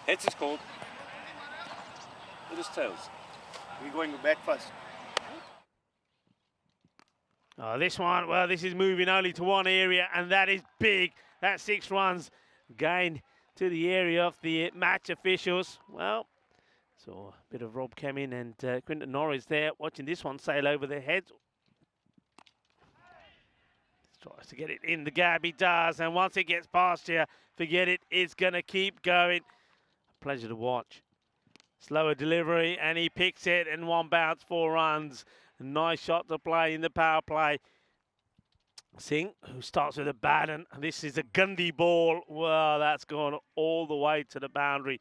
Heads is called. It is tails. We're going back first. Oh, this one, well, this is moving only to one area, and that is big. That's 6 runs gained to the area of the match officials. Well, so a bit of Rob Kemin and Quinton Norris there watching this one sail over their heads. Tries to get it in the gap, he does, and once it gets past here, forget it, it's going to keep going. A pleasure to watch. Slower delivery, and he picks it, and 1 bounce, 4 runs. A nice shot to play in the power play. Singh, who starts with a bat, and this is a Gundy ball. Well, that's gone all the way to the boundary.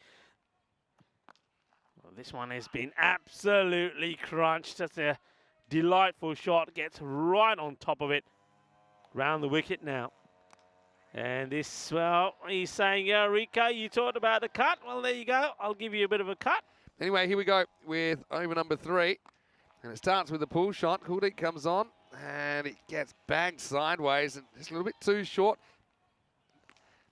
Well, this one has been absolutely crunched. That's a delightful shot, gets right on top of it. Round the wicket now. And this, well, he's saying, yeah, Rico, you talked about the cut. Well, there you go. I'll give you a bit of a cut. Anyway, here we go with over number 3. And it starts with a pull shot. Kuldeep comes on, and it gets banged sideways, and it's a little bit too short.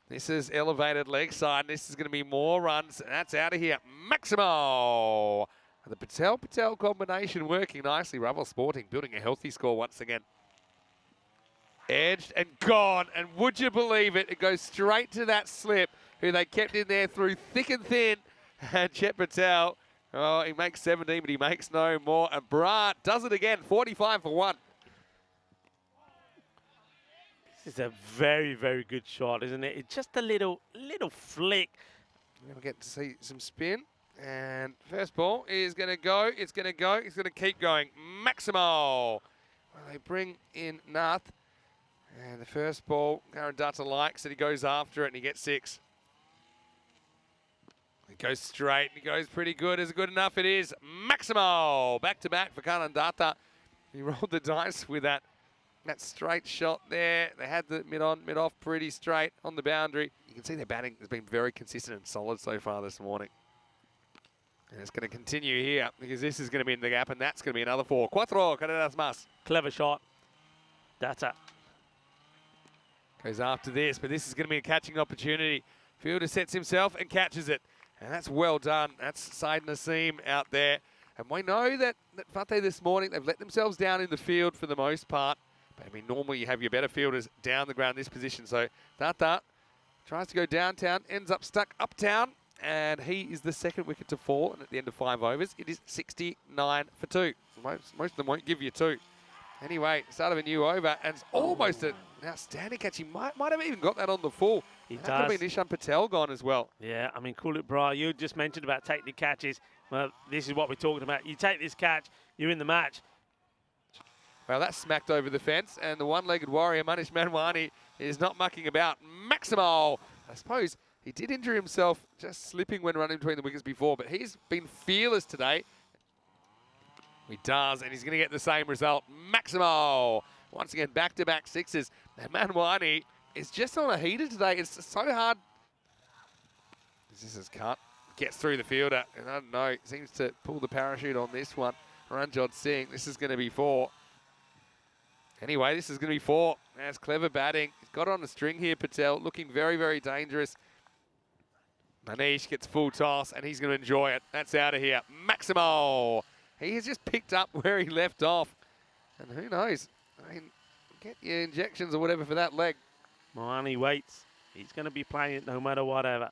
This is elevated leg side, and this is going to be more runs, and that's out of here. Maximo! The Patel combination working nicely. Ravel Sporting building a healthy score once again. Edged and gone, and would you believe it? It goes straight to that slip, who they kept in there through thick and thin. And Chet Patel, oh, he makes 17, but he makes no more. And Brat does it again, 45 for 1. This is a very, very good shot, isn't it? It's just a little flick. We'll get to see some spin. And first ball is going to go. It's going to go. It's going to keep going. Maximo. Well, they bring in Nath. And the first ball, Karen Dutta likes it. He goes after it, and he gets 6. He goes straight, and he goes pretty good. Is it good enough? It is. Maximo! Back-to-back for Karen Dutta. He rolled the dice with that straight shot there. They had the mid-on, mid-off pretty straight on the boundary. You can see their batting has been very consistent and solid so far this morning. And it's going to continue here, because this is going to be in the gap, and that's going to be another 4. Cuatro, carreras más. Clever shot. Dutta. Goes after this, but this is going to be a catching opportunity. Fielder sets himself and catches it. And that's well done. That's Syed Naseem out there. And we know that Fateh this morning, they've let themselves down in the field for the most part. But I mean, normally you have your better fielders down the ground in this position. So Dutta tries to go downtown, ends up stuck uptown. And he is the second wicket to fall. And at the end of 5 overs, it is 69 for 2. Most of them won't give you 2. Anyway, start of a new over, and it's almost an outstanding catch. He might have even got that on the full. He does. Could have been Ishan Patel gone as well. Yeah, I mean, Kuldeep Bra, you just mentioned about taking the catches. Well, this is what we're talking about. You take this catch, you're in the match. Well, that's smacked over the fence, and the one-legged warrior, Manish Manwani, is not mucking about. Maximo! I suppose he did injure himself just slipping when running between the wickets before, but he's been fearless today. He does, and he's going to get the same result. Maximo! Once again, back-to-back 6s. And Manwani is just on a heater today. It's so hard. This is cut. Gets through the fielder, and I don't know, seems to pull the parachute on this one. Ranjot Singh, this is going to be 4. Anyway, this is going to be 4. That's clever batting. He's got on a string here, Patel, looking very, very dangerous. Manish gets full toss, and he's going to enjoy it. That's out of here. Maximo! He has just picked up where he left off. And who knows? I mean, get your injections or whatever for that leg. Moani waits. He's going to be playing it no matter whatever.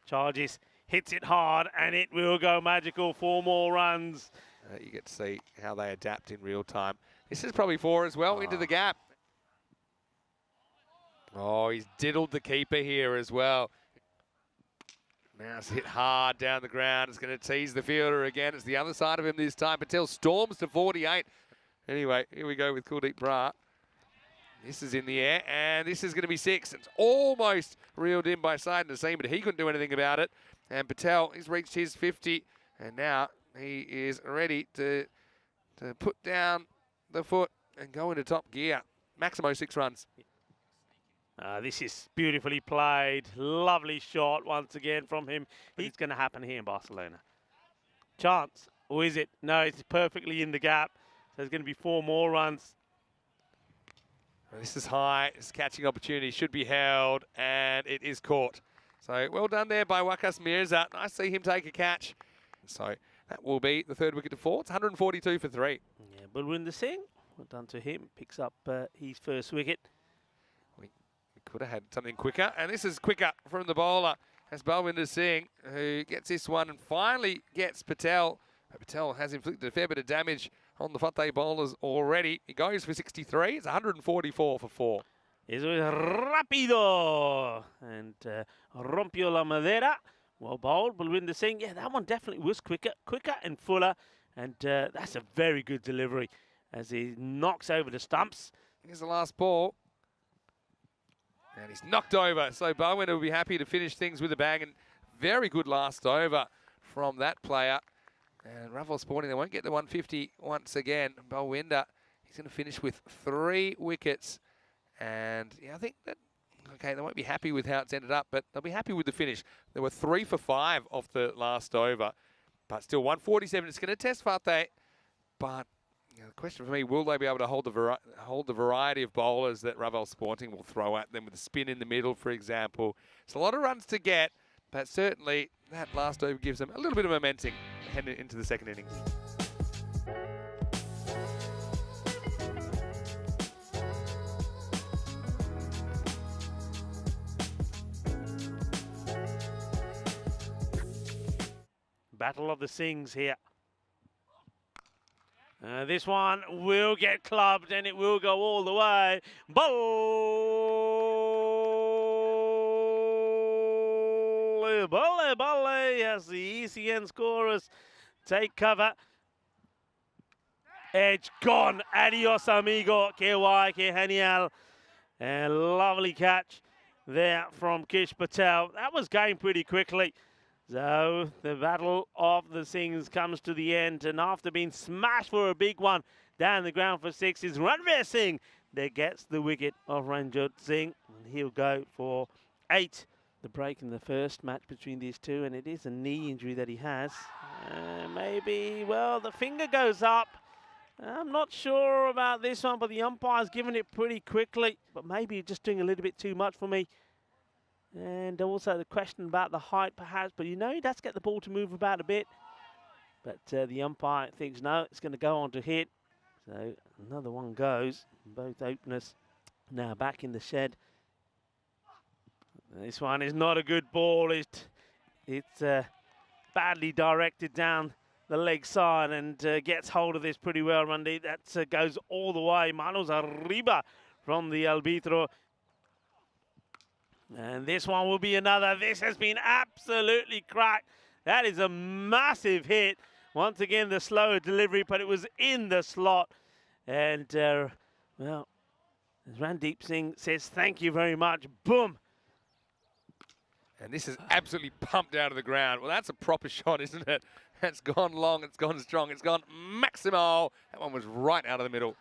Charges, hits it hard, and it will go magical. 4 more runs. You get to see how they adapt in real time. This is probably 4 as well, into the gap. Oh, he's diddled the keeper here as well. Now it's hit hard down the ground. It's going to tease the fielder again. It's the other side of him this time. Patel storms to 48. Anyway, here we go with Kuldeep Bra. This is in the air, and this is going to be 6. It's almost reeled in by Syed Naseem, but he couldn't do anything about it. And Patel, he's reached his 50, and now he is ready to put down the foot and go into top gear. Maximo 6 runs. This is beautifully played. Lovely shot once again from him. It's going to happen here in Barcelona. Chance, or is it? No, it's perfectly in the gap. So there's going to be 4 more runs. This is high. This catching opportunity should be held, and it is caught. So well done there by Wakas Mirza. Nice to see him take a catch. So that will be the third wicket to fall. It's 142 for 3. Yeah, Balwinder Singh, well done to him. Picks up his first wicket. We could have had something quicker, and this is quicker from the bowler. As Balwinder Singh, who gets this one and finally gets Patel. But Patel has inflicted a fair bit of damage on the Fateh bowlers already. He goes for 63. It's 144 for 4. Eso es rápido. And rompió la madera. Well bowled, Balwinder Singh. Yeah, that one definitely was quicker and fuller. And that's a very good delivery as he knocks over the stumps. Here's the last ball. And he's knocked over. So Balwinder will be happy to finish things with a bang. And very good last over from that player. And Raffles Sporting, they won't get the 150 once again. Balwinder, he's going to finish with 3 wickets. And yeah, I think that, okay, they won't be happy with how it's ended up, but they'll be happy with the finish. There were 3 for 5 off the last over. But still, 147. It's going to test Fateh. But you know, the question for me, will they be able to hold the variety of bowlers that Ravel Sporting will throw at them with a spin in the middle, for example? It's a lot of runs to get, but certainly that last over gives them a little bit of momentum heading into the second innings. Battle of the Singhs here. This one will get clubbed and it will go all the way. Balle, as the ECN scorers take cover. Edge gone. Adios, amigo. Que guay, que genial. And lovely catch there from Kish Patel. That was going pretty quickly. So the battle of the Singhs comes to the end, and after being smashed for a big one down the ground for 6 is Ranveer Singh that gets the wicket of Ranjot Singh, and he'll go for 8. The break in the first match between these two, and it is a knee injury that he has. Maybe, well, the finger goes up. I'm not sure about this one, but the umpire's given it pretty quickly, but maybe just doing a little bit too much for me. And also the question about the height, perhaps. But, you know, he does get the ball to move about a bit. But the umpire thinks, no, it's going to go on to hit. So another one goes. Both openers now back in the shed. This one is not a good ball. It's badly directed down the leg side and gets hold of this pretty well, Randy. That goes all the way. Manos arriba from the arbitro. And this one will be another. This has been absolutely cracked. That is a massive hit. Once again, the slower delivery, but it was in the slot. And, well, as Randeep Singh says, thank you very much. Boom. And this is absolutely pumped out of the ground. Well, that's a proper shot, isn't it? That's gone long, it's gone strong, it's gone maximal. That one was right out of the middle.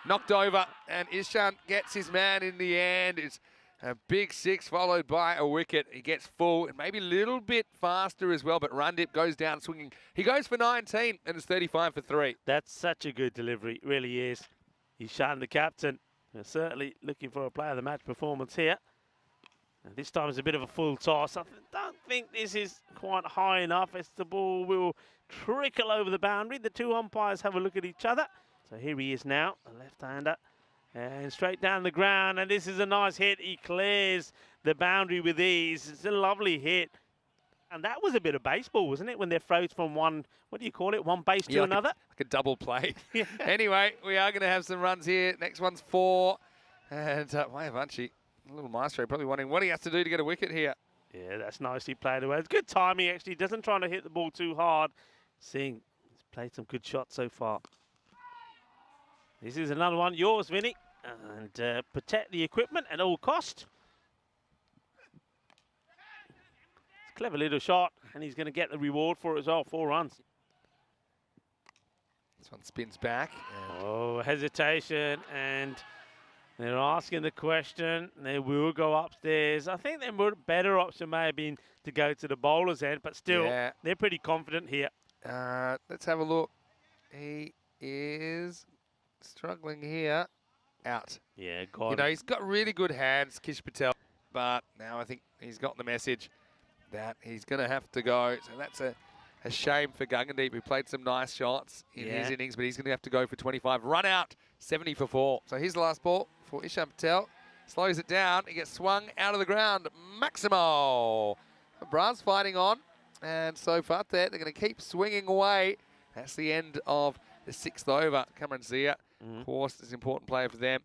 Knocked over, and Ishan gets his man in the end. It's a big 6 followed by a wicket. He gets full and maybe a little bit faster as well, but Randip goes down swinging. He goes for 19 and it's 35 for 3. That's such a good delivery, it really is. Ishan, the captain, certainly looking for a player of the match performance here. And this time it's a bit of a full toss. I don't think this is quite high enough as the ball will trickle over the boundary. The two umpires have a look at each other. So here he is now, a left-hander, and straight down the ground, and this is a nice hit. He clears the boundary with ease. It's a lovely hit. And that was a bit of baseball, wasn't it, when they're throws from one, what do you call it, one base to another? Like a double play. Yeah. Anyway, we are going to have some runs here. Next one's 4. And Mayavanchi, a little maestro, probably wondering what he has to do to get a wicket here. Yeah, that's nicely played away. It's good timing, actually. Doesn't try to hit the ball too hard. Singh has played some good shots so far. This is another one, yours, Vinny. And protect the equipment at all cost. It's a clever little shot, and he's going to get the reward for it as well, 4 runs. This one spins back. Oh, hesitation, and they're asking the question. They will go upstairs. I think the better option may have been to go to the bowler's end, but still, they're pretty confident here. Let's have a look. He is struggling here. Out. Yeah, God. You know, he's got really good hands, Kish Patel. but now I think he's got the message that he's going to have to go. So that's a shame for Gungandeep, who played some nice shots in his innings, but he's going to have to go for 25. Run out, 70 for 4. So here's the last ball for Ishan Patel. Slows it down. He gets swung out of the ground. Maximo. Bra's fighting on. And so far, they're going to keep swinging away. That's the end of the 6th over. Cameron Zia, of course, is an important player for them.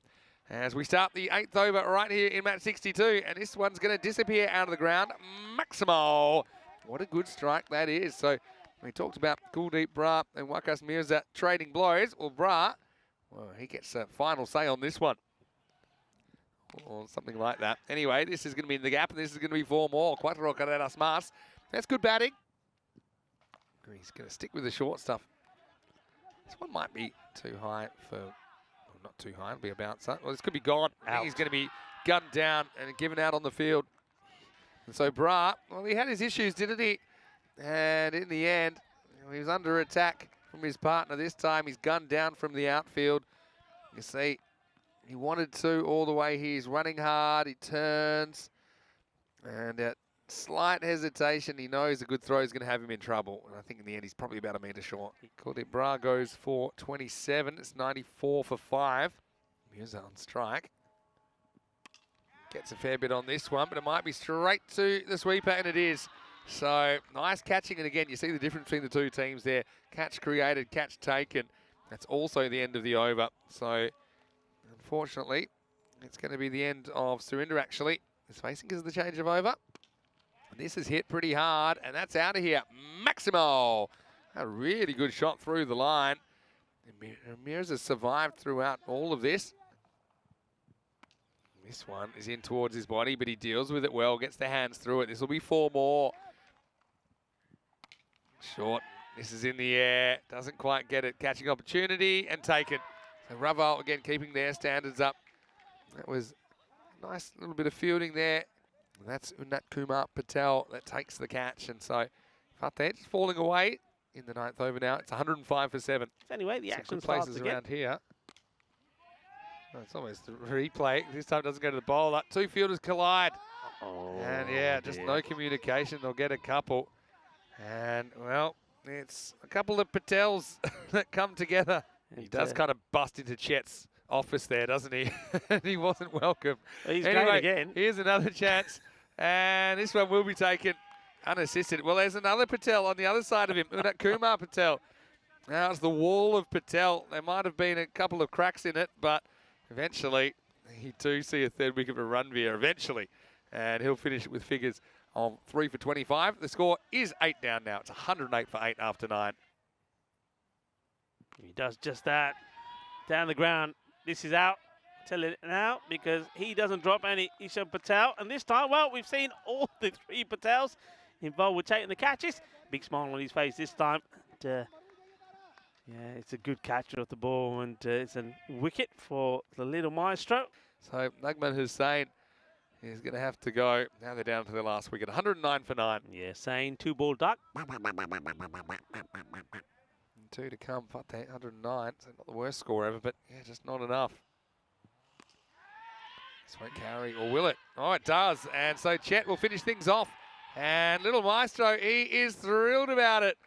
As we start the 8th over right here in match 62. And this one's going to disappear out of the ground. Maximo. What a good strike that is. So we talked about Kuldeep Bra and Wakas Mirza trading blows. Well, Bra, well, he gets a final say on this one. Or something like that. Anyway, this is going to be in the gap, and this is going to be 4 more. Cuatro carreras más. That's good batting. He's going to stick with the short stuff. This one might be too high for... Well, not too high, it'll be a bouncer. Well, this could be gone. I think he's going to be gunned down and given out on the field. And so Bra, well, he had his issues, didn't he? And in the end, he was under attack from his partner. This time, he's gunned down from the outfield. You see... He wanted to all the way. He's running hard. He turns. And at slight hesitation, he knows a good throw is going to have him in trouble. And I think in the end, he's probably about a metre short. Kuldeep Bra goes for 27. It's 94 for 5. Mirza on strike. Gets a fair bit on this one, but it might be straight to the sweeper, and it is. So nice catching. And again, you see the difference between the two teams there. Catch created, catch taken. That's also the end of the over. So... Unfortunately, it's going to be the end of Surinder, actually. He's facing because of the change of over. This is hit pretty hard, and that's out of here. Maximo! A really good shot through the line. Ramirez has survived throughout all of this. This one is in towards his body, but he deals with it well, gets the hands through it. This will be 4 more. Short. This is in the air. Doesn't quite get it. Catching opportunity and taken. So Raval, again, keeping their standards up. That was a nice little bit of fielding there. And that's Unat Kumar Patel that takes the catch. And so FTH is falling away in the 9th over now. It's 105 for 7. Anyway, the action places starts again. Around here. Oh, it's almost a replay. This time doesn't go to the bowler. 2 fielders collide. And yeah, just no communication. They'll get a couple. And, well, it's a couple of Patels that come together. He does kind of bust into Chet's office there, doesn't he? He wasn't welcome. Well, he's anyway, going again. Here's another chance. And this one will be taken unassisted. Well, there's another Patel on the other side of him. Unat Kumar Patel. Now it's the wall of Patel. There might have been a couple of cracks in it, but eventually he do see a 3rd wicket for Ranveer eventually. And he'll finish it with figures of 3 for 25. The score is 8 down now. It's 108 for 8 after 9. He does just that. Down the ground. This is out. Tell it now because he doesn't drop any Ishan Patel. And this time, well, we've seen all the 3 Patels involved with taking the catches. Big smile on his face this time. And, yeah, it's a good catch off the ball. And it's a wicket for the little maestro. So Nagman Hussain is going to have to go. Now they're down to their last wicket. 109 for 9. Yeah, Sain, 2-ball duck. 2 to come. 109. So not the worst score ever, but yeah, just not enough. This won't carry, or will it? Oh, it does. And so Chet will finish things off. And little maestro, he is thrilled about it.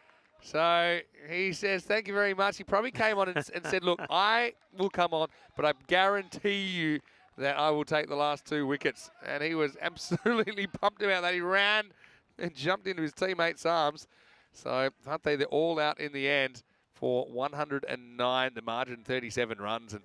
So he says, thank you very much. He probably came on and said, look, I will come on, but I guarantee you that I will take the last 2 wickets. And he was absolutely pumped about that. He ran and jumped into his teammates' arms. So they're all out in the end for 109, the margin 37 runs. And